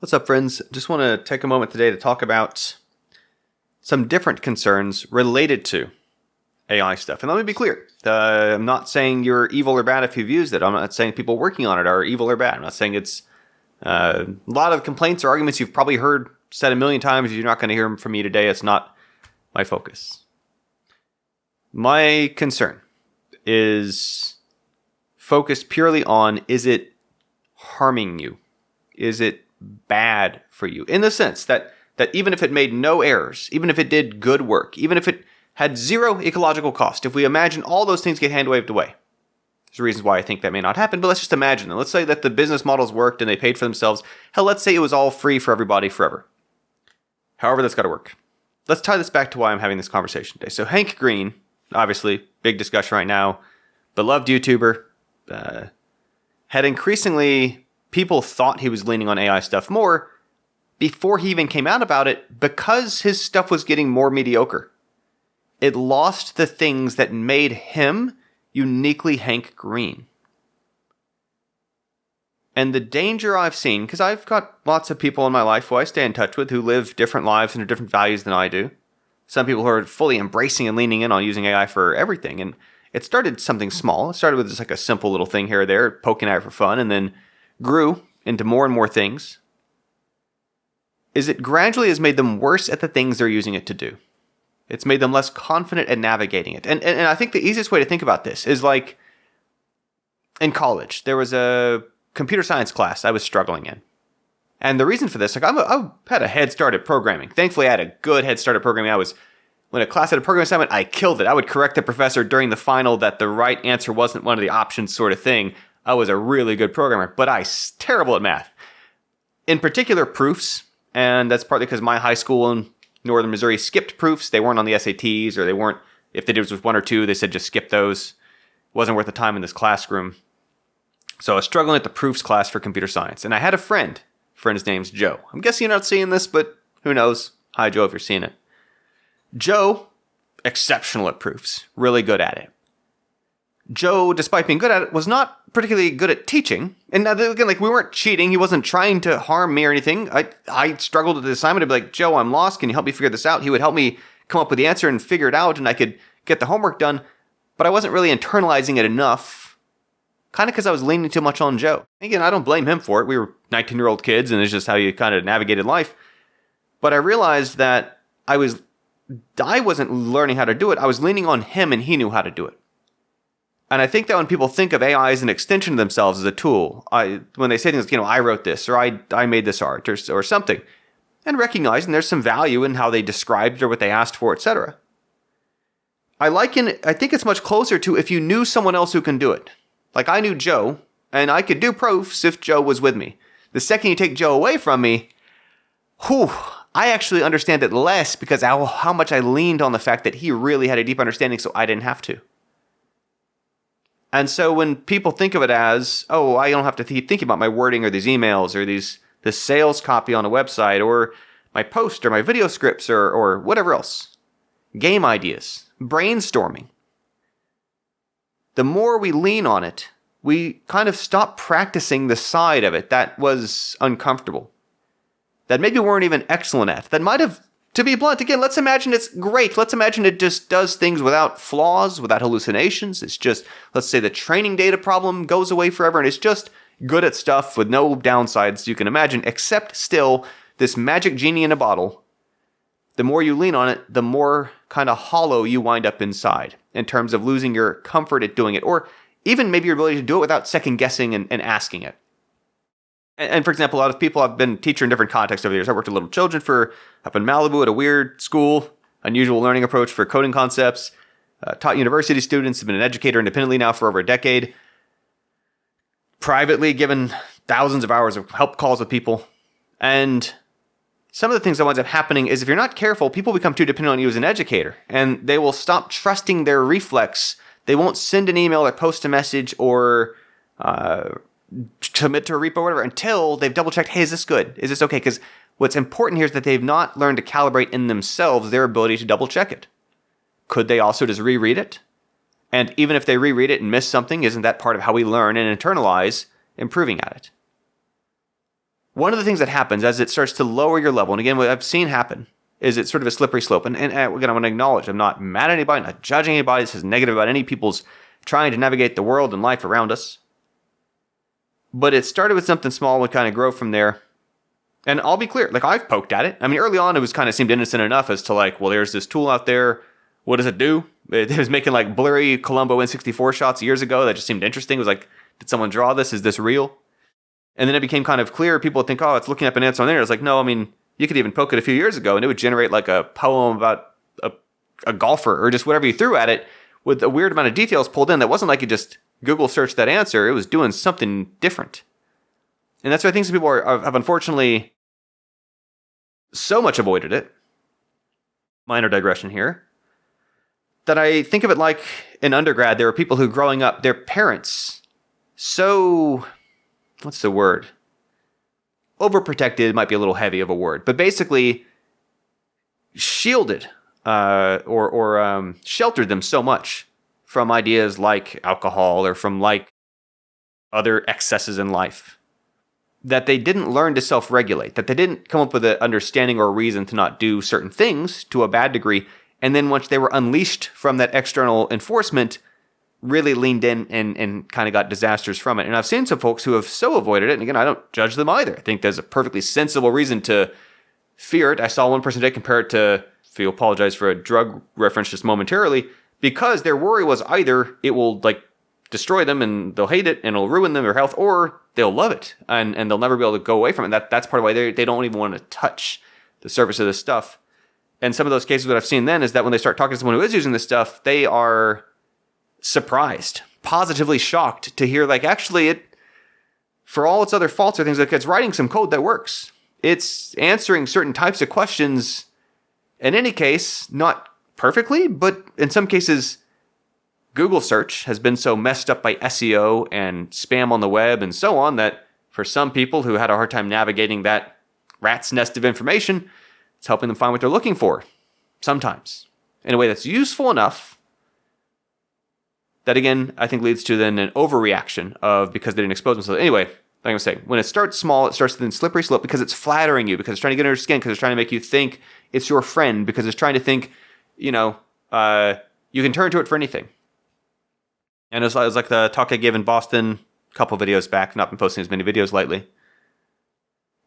What's up, friends? Just want to take a moment today to talk about some different concerns related to AI stuff. And let me be clear. I'm not saying you're evil or bad if you've used it. I'm not saying people working on it are evil or bad. I'm not saying it's a lot of complaints or arguments you've probably heard said a million times. You're not going to hear them from me today. It's not my focus. My concern is focused purely on, is it harming you? Is it bad for you? In the sense that even if it made no errors, even if it did good work, even if it had zero ecological cost, if we imagine all those things get hand-waved away, there's reasons why I think that may not happen, but let's just imagine them. Let's say that the business models worked and they paid for themselves. Hell, let's say it was all free for everybody forever. However, that's got to work. Let's tie this back to why I'm having this conversation today. So Hank Green, obviously, big discussion right now, beloved YouTuber, had increasingly... people thought he was leaning on AI stuff more before he even came out about it because his stuff was getting more mediocre. It lost the things that made him uniquely Hank Green. And the danger I've seen, because I've got lots of people in my life who I stay in touch with who live different lives and have different values than I do. Some people who are fully embracing and leaning in on using AI for everything. And it started something small. It started with just like a simple little thing here or there, poking at it for fun, and then grew into more and more things, is it gradually has made them worse at the things they're using it to do. It's made them less confident at navigating it. And I think the easiest way to think about this is like in college, there was a computer science class I was struggling in. And the reason for this, like I had a head start at programming. Thankfully, I had a good head start at programming. When a class had a programming assignment, I killed it. I would correct the professor during the final that the right answer wasn't one of the options sort of thing. I was a really good programmer, but I was terrible at math. In particular, proofs, and that's partly because my high school in northern Missouri skipped proofs. They weren't on the SATs, or they weren't, if they did it was one or two, they said just skip those. It wasn't worth the time in this classroom. So I was struggling at the proofs class for computer science, and I had a friend. Friend's name's Joe. I'm guessing you're not seeing this, but who knows? Hi, Joe, if you're seeing it. Joe, exceptional at proofs, really good at it. Joe, despite being good at it, was not particularly good at teaching. And again, like we weren't cheating. He wasn't trying to harm me or anything. I struggled with the assignment to be like, Joe, I'm lost. Can you help me figure this out? He would help me come up with the answer and figure it out, and I could get the homework done. But I wasn't really internalizing it enough, kind of because I was leaning too much on Joe. Again, I don't blame him for it. We were 19-year-old kids, and it's just how you kind of navigated life. But I realized that I wasn't learning how to do it. I was leaning on him, and he knew how to do it. And I think that when people think of AI as an extension of themselves as a tool, when they say things like, I wrote this, or I made this art, or something, and recognizing there's some value in how they described or what they asked for, etc. I think it's much closer to if you knew someone else who can do it. Like I knew Joe, and I could do proofs if Joe was with me. The second you take Joe away from me, I actually understand it less because how much I leaned on the fact that he really had a deep understanding, so I didn't have to. And so when people think of it as, I don't have to keep thinking about my wording or these emails or this sales copy on a website or my post or my video scripts or whatever else, game ideas, brainstorming. The more we lean on it, we kind of stop practicing the side of it that was uncomfortable, that maybe we weren't even excellent at, that might have, to be blunt, again, let's imagine it's great. Let's imagine it just does things without flaws, without hallucinations. It's just, let's say the training data problem goes away forever and it's just good at stuff with no downsides you can imagine, except still this magic genie in a bottle. The more you lean on it, the more kind of hollow you wind up inside in terms of losing your comfort at doing it, or even maybe your ability to do it without second guessing and asking it. And for example, a lot of people, I've been a teacher in different contexts over the years. I worked with little children up in Malibu at a weird school, unusual learning approach for coding concepts. Taught university students, have been an educator independently now for over a decade. Privately given thousands of hours of help calls with people. And some of the things that winds up happening is if you're not careful, people become too dependent on you as an educator. And they will stop trusting their reflex. They won't send an email or post a message or commit to a repo or whatever until they've double-checked, hey, is this good? Is this okay? Because what's important here is that they've not learned to calibrate in themselves their ability to double-check it. Could they also just reread it? And even if they reread it and miss something, isn't that part of how we learn and internalize improving at it? one of the things that happens as it starts to lower your level, and again, what I've seen happen, is it's sort of a slippery slope. And again, I want to acknowledge, I'm not mad at anybody, not judging anybody. This is negative about any people's trying to navigate the world and life around us. But it started with something small, would kind of grow from there. And I'll be clear, like, I've poked at it. I mean, early on, it was kind of seemed innocent enough as to like, well, there's this tool out there. What does it do? It was making like blurry Columbo N64 shots years ago. That just seemed interesting. It was like, did someone draw this? Is this real? And then it became kind of clear. People would think, oh, it's looking up an answer on the internet. It's like, no, I mean, you could even poke it a few years ago and it would generate like a poem about a golfer or just whatever you threw at it with a weird amount of details pulled in. That wasn't like you just Google searched that answer. It was doing something different. And that's why I think some people have unfortunately so much avoided it. Minor digression here. That I think of it like in undergrad, there were people who growing up, their parents, so, what's the word? Overprotected might be a little heavy of a word, but basically shielded or sheltered them so much from ideas like alcohol or from like other excesses in life that they didn't learn to self-regulate, that they didn't come up with an understanding or a reason to not do certain things to a bad degree. And then once they were unleashed from that external enforcement, really leaned in and kind of got disasters from it. And I've seen some folks who have so avoided it. And again, I don't judge them either. I think there's a perfectly sensible reason to fear it. I saw one person today compare it to, if you apologize for a drug reference just momentarily, because their worry was either it will like destroy them and they'll hate it and it'll ruin them, their health, or they'll love it and they'll never be able to go away from it. That's part of why they don't even want to touch the surface of this stuff. And some of those cases that I've seen then is that when they start talking to someone who is using this stuff, they are surprised, positively shocked to hear like, actually, it, for all its other faults or things, like it's writing some code that works. It's answering certain types of questions, in any case, not perfectly, but in some cases, Google search has been so messed up by SEO and spam on the web and so on that for some people who had a hard time navigating that rat's nest of information, it's helping them find what they're looking for, sometimes, in a way that's useful enough that, again, I think leads to then an overreaction of because they didn't expose themselves. Anyway, like I was saying, when it starts small, it starts to then slippery slope because it's flattering you, because it's trying to get under your skin, because it's trying to make you think it's your friend, because it's trying to think, you can turn to it for anything. And it was like the talk I gave in Boston a couple videos back, not been posting as many videos lately,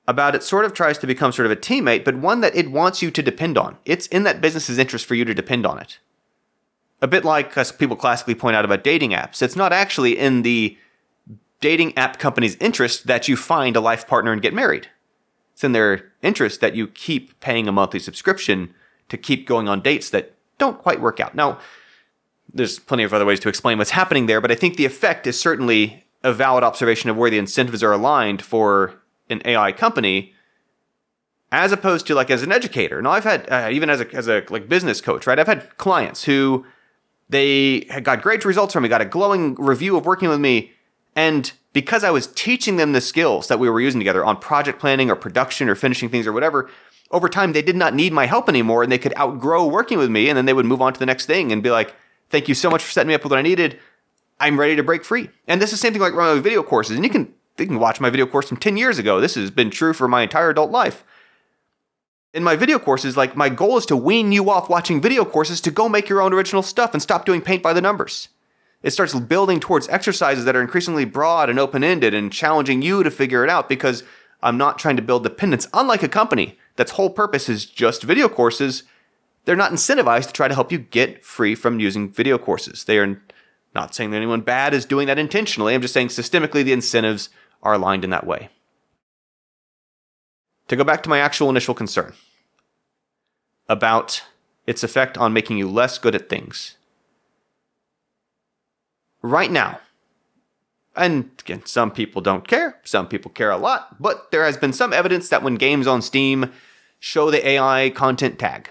about it sort of tries to become sort of a teammate, but one that it wants you to depend on. It's in that business's interest for you to depend on it. A bit like as people classically point out about dating apps. It's not actually in the dating app company's interest that you find a life partner and get married. It's in their interest that you keep paying a monthly subscription to keep going on dates that don't quite work out. Now, there's plenty of other ways to explain what's happening there, but I think the effect is certainly a valid observation of where the incentives are aligned for an AI company, as opposed to like as an educator. Now, I've had even as a like business coach, right? I've had clients who they had got great results from me, got a glowing review of working with me, and because I was teaching them the skills that we were using together on project planning or production or finishing things or whatever, over time they did not need my help anymore, and they could outgrow working with me, and then they would move on to the next thing and be like, "Thank you so much for setting me up with what I needed. I'm ready to break free." And this is the same thing like running video courses, and you can watch my video course from 10 years ago. This has been true for my entire adult life. In my video courses, like my goal is to wean you off watching video courses to go make your own original stuff and stop doing paint by the numbers. It starts building towards exercises that are increasingly broad and open-ended and challenging you to figure it out, because I'm not trying to build dependence. Unlike a company that's whole purpose is just video courses, they're not incentivized to try to help you get free from using video courses. They are not saying that anyone bad is doing that intentionally. I'm just saying systemically the incentives are aligned in that way. To go back to my actual initial concern about its effect on making you less good at things. Right now, and again, some people don't care, some people care a lot, but there has been some evidence that when games on Steam show the AI content tag,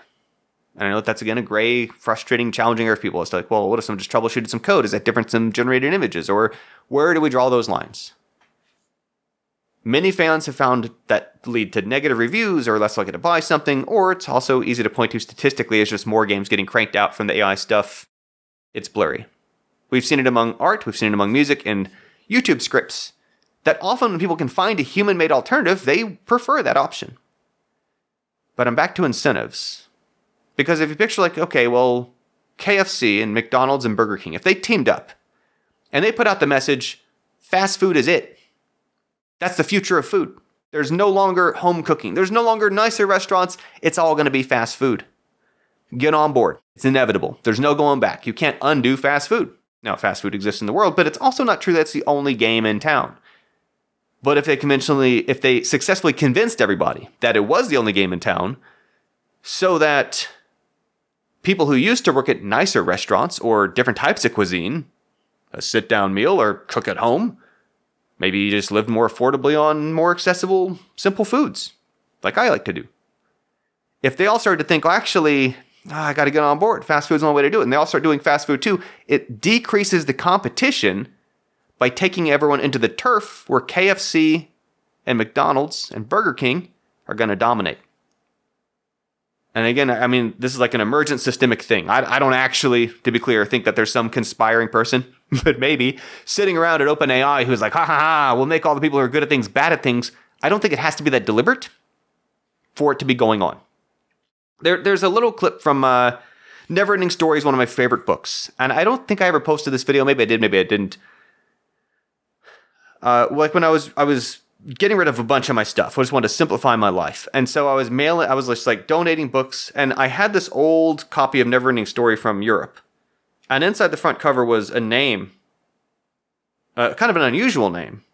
and I know that's, again, a gray, frustrating, challenging area for people. It's like, well, what if someone just troubleshooted some code? Is that different than generated images? Or where do we draw those lines? Many fans have found that lead to negative reviews or less likely to buy something, or it's also easy to point to statistically as just more games getting cranked out from the AI stuff. It's blurry. We've seen it among art, we've seen it among music, and YouTube scripts that often when people can find a human-made alternative, they prefer that option. But I'm back to incentives. Because if you picture like, okay, well, KFC and McDonald's and Burger King, if they teamed up and they put out the message, fast food is it. That's the future of food. There's no longer home cooking. There's no longer nicer restaurants. It's all going to be fast food. Get on board. It's inevitable. There's no going back. You can't undo fast food. Now, fast food exists in the world, but it's also not true that's the only game in town. But if they successfully convinced everybody that it was the only game in town, so that people who used to work at nicer restaurants or different types of cuisine, a sit-down meal or cook at home, maybe you just lived more affordably on more accessible, simple foods, like I like to do. If they all started to think, well, actually, I got to get on board. Fast food's the only way to do it. And they all start doing fast food too. It decreases the competition by taking everyone into the turf where KFC and McDonald's and Burger King are going to dominate. And again, I mean, this is like an emergent systemic thing. I don't actually, to be clear, think that there's some conspiring person, but maybe sitting around at OpenAI who's like, ha ha ha, we'll make all the people who are good at things bad at things. I don't think it has to be that deliberate for it to be going on. There's a little clip from Neverending Stories, one of my favorite books. And I don't think I ever posted this video. Maybe I did, maybe I didn't. Like when I was getting rid of a bunch of my stuff. I just wanted to simplify my life. And so I was just like donating books. And I had this old copy of Neverending Story from Europe. And inside the front cover was a name, kind of an unusual name.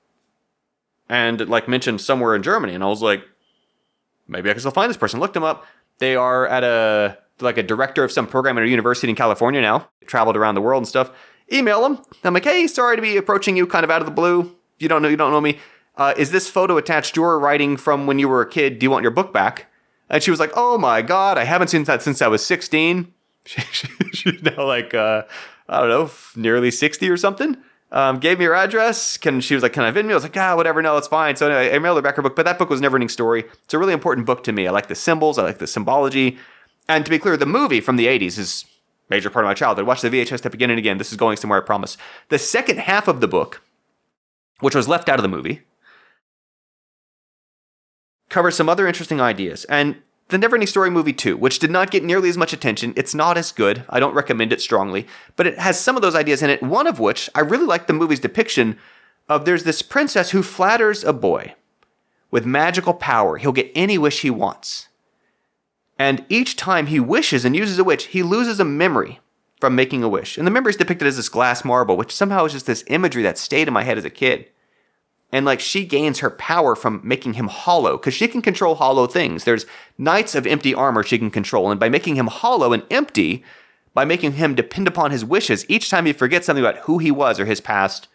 And like mentioned somewhere in Germany. And I was like, maybe I can still find this person. Looked them up. They are at a director of some program at a university in California now. Traveled around the world and stuff. Email them. I'm like, hey, sorry to be approaching you kind of out of the blue. You don't know me. Is this photo attached to your writing from when you were a kid? Do you want your book back? And she was like, oh my God, I haven't seen that since I was 16. She's now like, I don't know, nearly 60 or something. Gave me her address. She was like, can I Venmo? I was like, whatever, no, it's fine. So anyway, I mailed her back her book, but that book was Neverending Story. It's a really important book to me. I like the symbols. I like the symbology. And to be clear, the movie from the 80s is a major part of my childhood. Watch the VHS tape again and again. This is going somewhere, I promise. The second half of the book, which was left out of the movie, covers some other interesting ideas. And the Neverending Story movie 2, which did not get nearly as much attention. It's not as good. I don't recommend it strongly. But it has some of those ideas in it, one of which, I really like the movie's depiction of there's this princess who flatters a boy with magical power. He'll get any wish he wants. And each time he wishes and uses a wish, he loses a memory from making a wish. And the memory is depicted as this glass marble, which somehow is just this imagery that stayed in my head as a kid. And like she gains her power from making him hollow, because she can control hollow things. There's knights of empty armor she can control. And by making him hollow and empty, by making him depend upon his wishes, each time he forgets something about who he was or his past,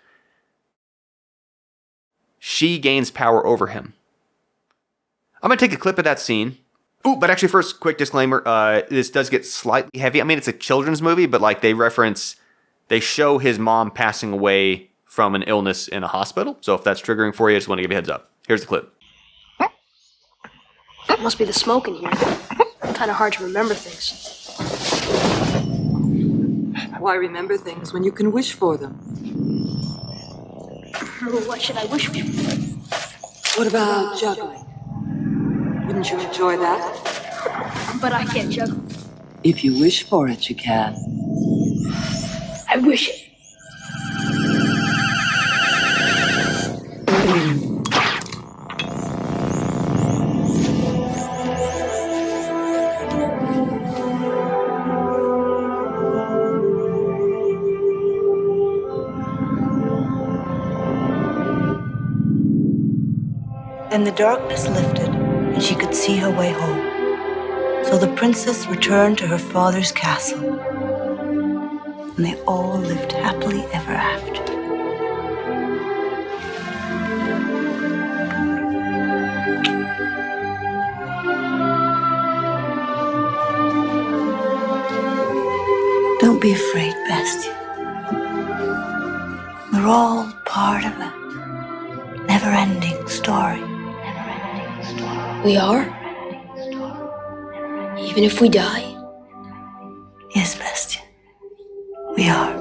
she gains power over him. I'm going to take a clip of that scene. Ooh, but actually first, quick disclaimer. This does get slightly heavy. I mean, it's a children's movie, but like they show his mom passing away from an illness in a hospital. So if that's triggering for you, I just want to give you a heads up. Here's the clip. It must be the smoke in here. Kind of hard to remember things. Why remember things when you can wish for them? What should I wish for? What about juggling? Wouldn't you enjoy that? But I can't juggle. If you wish for it, you can. I wish it. Then the darkness lifted, and she could see her way home. So the princess returned to her father's castle, and they all lived happily ever after. Don't be afraid, Bastian. We're all part of a never-ending story. We are? Even if we die? Yes, Bastian. We are.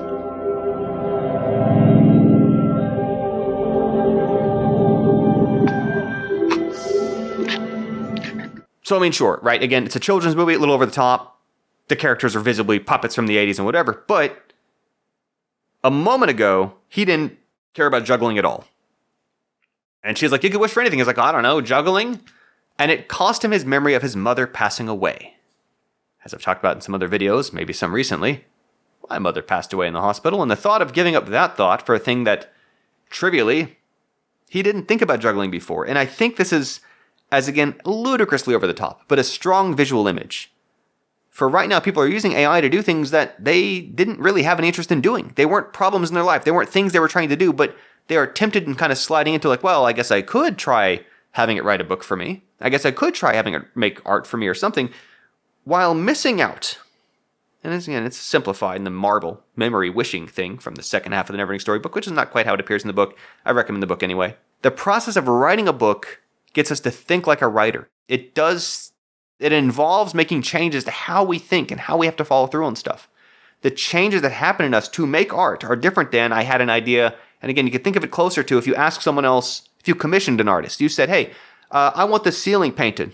So, I mean, sure, right? Again, it's a children's movie, a little over the top. The characters are visibly puppets from the 80s and whatever. But a moment ago, he didn't care about juggling at all. And she's like, you could wish for anything. He's like, I don't know, juggling? And it cost him his memory of his mother passing away. As I've talked about in some other videos, maybe some recently, my mother passed away in the hospital, and the thought of giving up that thought for a thing that, trivially, he didn't think about juggling before. And I think this is, as again, ludicrously over the top, but a strong visual image. For right now, people are using AI to do things that they didn't really have any interest in doing. They weren't problems in their life. They weren't things they were trying to do, but they are tempted and kind of sliding into like, well, I guess I could try having it write a book for me. I guess I could try having it make art for me or something, while missing out. And it's simplified in the marble memory wishing thing from the second half of the Neverending Story book, which is not quite how it appears in the book. I recommend the book anyway. The process of writing a book gets us to think like a writer. It involves making changes to how we think and how we have to follow through on stuff. The changes that happen in us to make art are different than I had an idea. And again, you can think of it closer to if you ask someone else, if you commissioned an artist, you said, hey, I want the ceiling painted.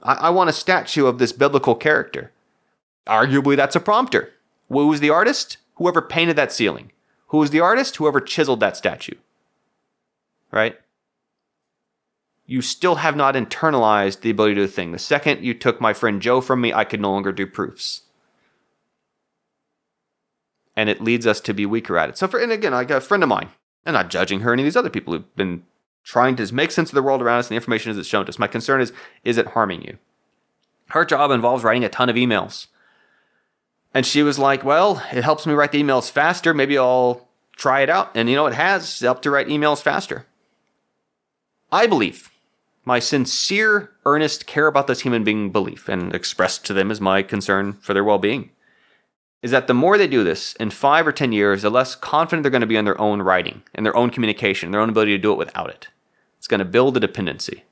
I want a statue of this biblical character. Arguably, that's a prompter. Who was the artist? Whoever painted that ceiling. Who was the artist? Whoever chiseled that statue. Right? You still have not internalized the ability to do the thing. The second you took my friend Joe from me, I could no longer do proofs. And it leads us to be weaker at it. So, and again, like a friend of mine, I'm not judging her, any of these other people who've been trying to make sense of the world around us and the information as it's shown to us. My concern is it harming you? Her job involves writing a ton of emails. And she was like, well, it helps me write the emails faster. Maybe I'll try it out. And it has helped to write emails faster. I believe, my sincere, earnest care about this human being belief, and expressed to them as my concern for their well-being, is that the more they do this, in 5 or 10 years, the less confident they're going to be in their own writing, and their own communication, their own ability to do it without it. It's going to build a dependency.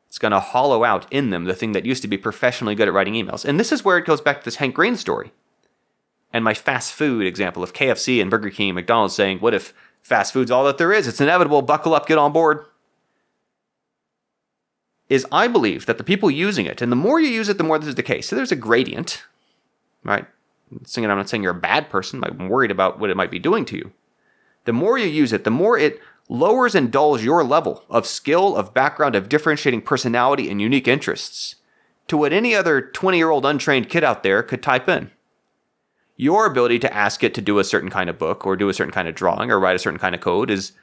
It's going to hollow out in them the thing that used to be professionally good at writing emails. And this is where it goes back to this Hank Green story. And my fast food example of KFC and Burger King and McDonald's saying, what if fast food's all that there is? It's inevitable. Buckle up, get on board. Is I believe that the people using it, and the more you use it, the more this is the case. So there's a gradient, right? I'm not saying you're a bad person. I'm worried about what it might be doing to you. The more you use it, the more it lowers and dulls your level of skill, of background, of differentiating personality and unique interests to what any other 20-year-old untrained kid out there could type in. Your ability to ask it to do a certain kind of book or do a certain kind of drawing or write a certain kind of code is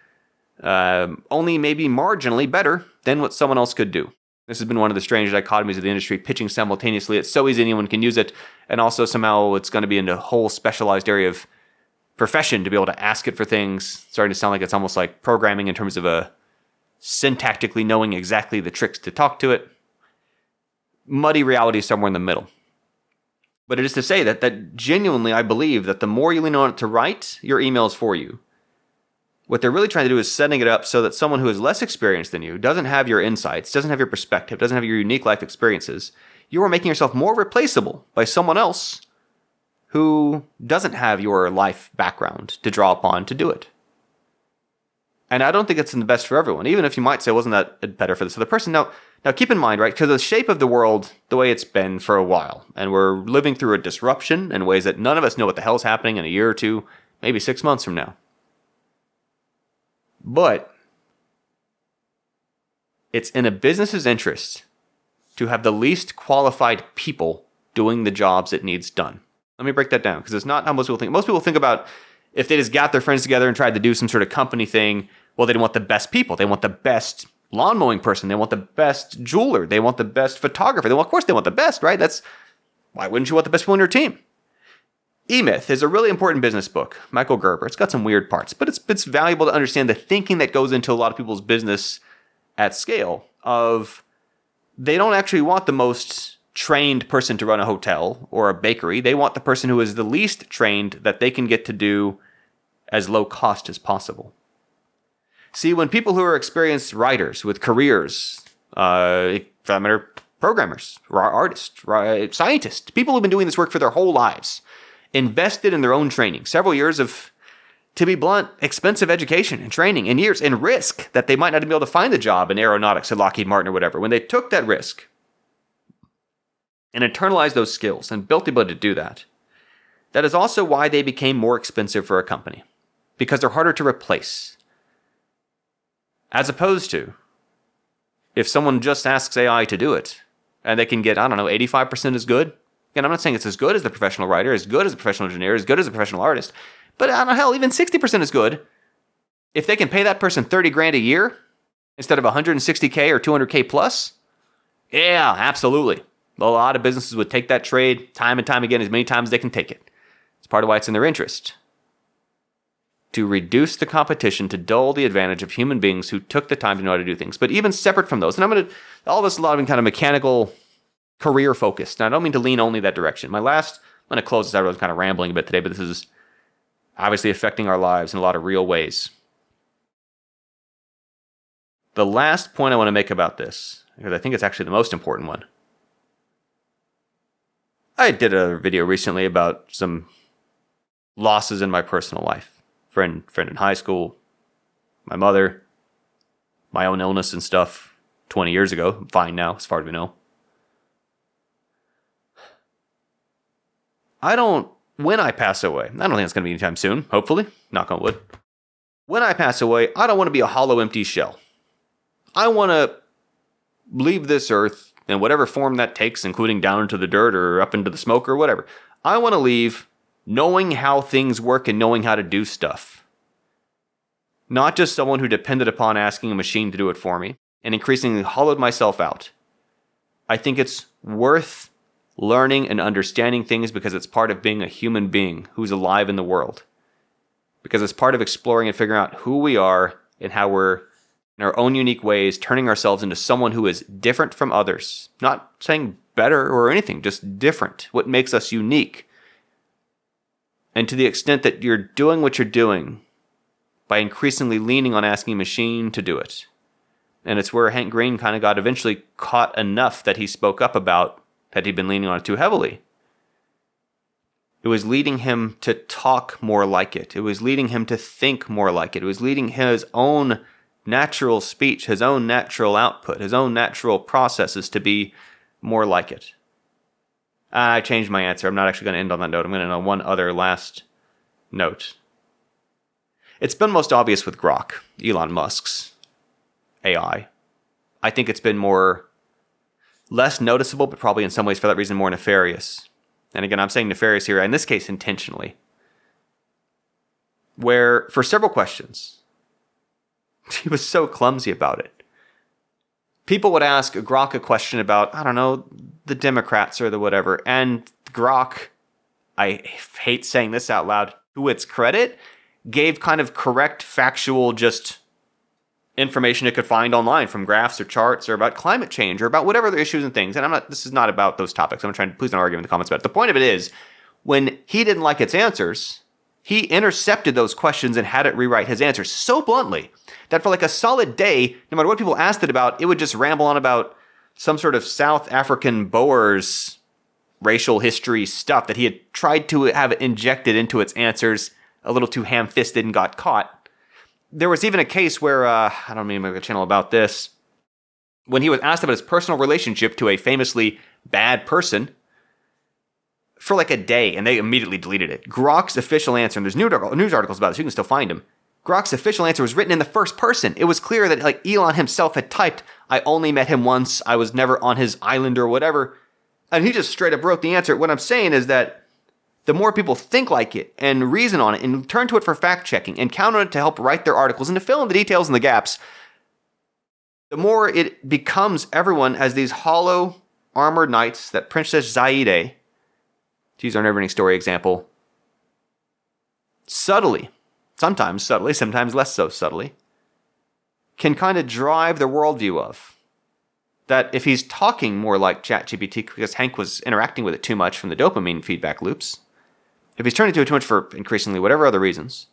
only maybe marginally better than what someone else could do. This has been one of the strange dichotomies of the industry, pitching simultaneously. It's so easy anyone can use it, and also somehow it's going to be in a whole specialized area of profession to be able to ask it for things. Starting to sound like it's almost like programming in terms of a syntactically knowing exactly the tricks to talk to it. Muddy reality somewhere in the middle. But it is to say that genuinely I believe that the more you lean on it to write your emails for you, what they're really trying to do is setting it up so that someone who is less experienced than you, doesn't have your insights, doesn't have your perspective, doesn't have your unique life experiences, you are making yourself more replaceable by someone else who doesn't have your life background to draw upon to do it. And I don't think it's in the best for everyone, even if you might say, wasn't that better for this other person? Now keep in mind, right, because the shape of the world, the way it's been for a while, and we're living through a disruption in ways that none of us know what the hell's happening in a year or two, maybe 6 months from now. But it's in a business's interest to have the least qualified people doing the jobs it needs done. Let me break that down, because it's not how most people think. Most people think about if they just got their friends together and tried to do some sort of company thing, well, they want the best people. They want the best lawn mowing person. They want the best jeweler. They want the best photographer. Of course they want the best, right? Why wouldn't you want the best people on your team? E-Myth is a really important business book. Michael Gerber. It's got some weird parts, but it's valuable to understand the thinking that goes into a lot of people's business at scale of they don't actually want the most trained person to run a hotel or a bakery. They want the person who is the least trained that they can get to do as low cost as possible. See, when people who are experienced writers with careers, programmers, artists, scientists, people who've been doing this work for their whole lives, invested in their own training, several years of, to be blunt, expensive education and training and years and risk that they might not be able to find a job in aeronautics at Lockheed Martin or whatever. When they took that risk and internalized those skills and built the ability to do that, that is also why they became more expensive for a company. Because they're harder to replace. As opposed to, if someone just asks AI to do it, and they can get, 85% as good. Again, I'm not saying it's as good as the professional writer, as good as the professional engineer, as good as the professional artist, but hell, even 60% is good. If they can pay that person $30,000 a year instead of $160K or $200K plus, yeah, absolutely. A lot of businesses would take that trade time and time again, as many times as they can take it. It's part of why it's in their interest to reduce the competition, to dull the advantage of human beings who took the time to know how to do things. But even separate from those, and all this a lot of kind of mechanical, career focused. Now, I don't mean to lean only that direction. I'm going to close this out. I was kind of rambling a bit today, but this is obviously affecting our lives in a lot of real ways. The last point I want to make about this, because I think it's actually the most important one. I did a video recently about some losses in my personal life. Friend in high school, my mother, my own illness and stuff 20 years ago. I'm fine now, as far as we know. When I pass away, I don't think it's going to be anytime soon, hopefully, knock on wood. When I pass away, I don't want to be a hollow, empty shell. I want to leave this earth in whatever form that takes, including down into the dirt or up into the smoke or whatever. I want to leave knowing how things work and knowing how to do stuff. Not just someone who depended upon asking a machine to do it for me and increasingly hollowed myself out. I think it's worth learning and understanding things because it's part of being a human being who's alive in the world. Because it's part of exploring and figuring out who we are and how we're, in our own unique ways, turning ourselves into someone who is different from others. Not saying better or anything, just different. What makes us unique. And to the extent that you're doing what you're doing by increasingly leaning on asking a machine to do it. And it's where Hank Green kind of got eventually caught enough that he spoke up about that he'd been leaning on it too heavily. It was leading him to talk more like it. It was leading him to think more like it. It was leading his own natural speech, his own natural output, his own natural processes to be more like it. I changed my answer. I'm not actually going to end on that note. I'm going to end on one other last note. It's been most obvious with Grok, Elon Musk's AI. I think it's been less noticeable, but probably in some ways for that reason more nefarious. And again, I'm saying nefarious here, in this case intentionally. Where, for several questions, he was so clumsy about it. People would ask Grok a question about, the Democrats or the whatever, and Grok, I hate saying this out loud, to its credit, gave kind of correct, factual, just information it could find online from graphs or charts or about climate change or about whatever other issues and things. And this is not about those topics. I'm trying to, please don't argue in the comments about it. The point of it is, when he didn't like its answers, he intercepted those questions and had it rewrite his answers so bluntly that for like a solid day, no matter what people asked it about, it would just ramble on about some sort of South African Boers racial history stuff that he had tried to have injected into its answers a little too ham-fisted and got caught. There was even a case where, I don't mean to make a channel about this, when he was asked about his personal relationship to a famously bad person for like a day, and they immediately deleted it. Grok's official answer, and there's news articles about this, you can still find them. Grok's official answer was written in the first person. It was clear that like Elon himself had typed, I only met him once, I was never on his island or whatever. And he just straight up wrote the answer. What I'm saying is that the more people think like it and reason on it and turn to it for fact checking and count on it to help write their articles and to fill in the details and the gaps, the more it becomes everyone as these hollow armored knights that Princess Zaide, to use our Neverending Story example, subtly, sometimes less so subtly, can kind of drive the worldview of. That if he's talking more like ChatGPT because Hank was interacting with it too much from the dopamine feedback loops, if he's turning to it too much for increasingly whatever other reasons,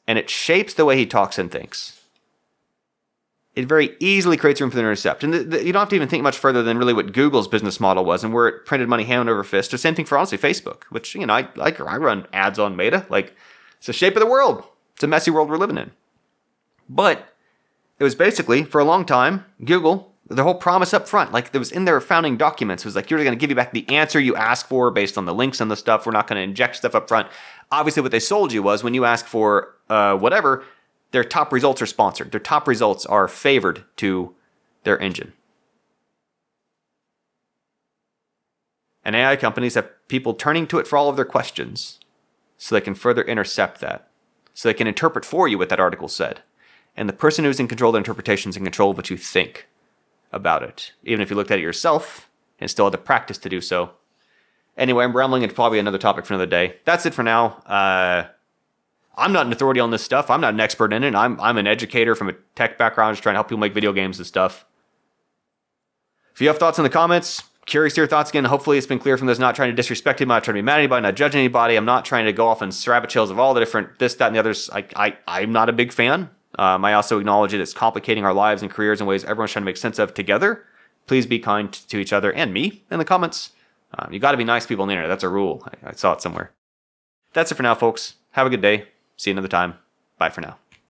and it shapes the way he talks and thinks, it very easily creates room for the intercept. And you don't have to even think much further than really what Google's business model was and where it printed money hand over fist. The same thing for, honestly, Facebook, which, I run ads on Meta. Like, it's the shape of the world. It's a messy world we're living in. But it was basically, for a long time, Google The whole promise up front, like there was in their founding documents, was like, you're going to give you back the answer you ask for based on the links and the stuff. We're not going to inject stuff up front. Obviously, what they sold you was when you ask for whatever, their top results are sponsored. Their top results are favored to their engine. And AI companies have people turning to it for all of their questions so they can further intercept that. So they can interpret for you what that article said. And the person who's in control of the interpretation is in control of what you think about it. Even if you looked at it yourself and still had the practice to do so. Anyway, I'm rambling into probably another topic for another day. That's it for now. I'm not an authority on this stuff. I'm not an expert in it. I'm an educator from a tech background just trying to help people make video games and stuff. If you have thoughts in the comments, curious to your thoughts again. Hopefully it's been clear from this. Not trying to disrespect anybody, not trying to be mad at anybody, not judging anybody. I'm not trying to go off on rabbit trails of all the different this, that, and the others. I'm not a big fan. I also acknowledge it. It's complicating our lives and careers in ways everyone's trying to make sense of together. Please be kind to each other and me in the comments. You got to be nice to people on the internet. That's a rule. I saw it somewhere. That's it for now, folks. Have a good day. See you another time. Bye for now.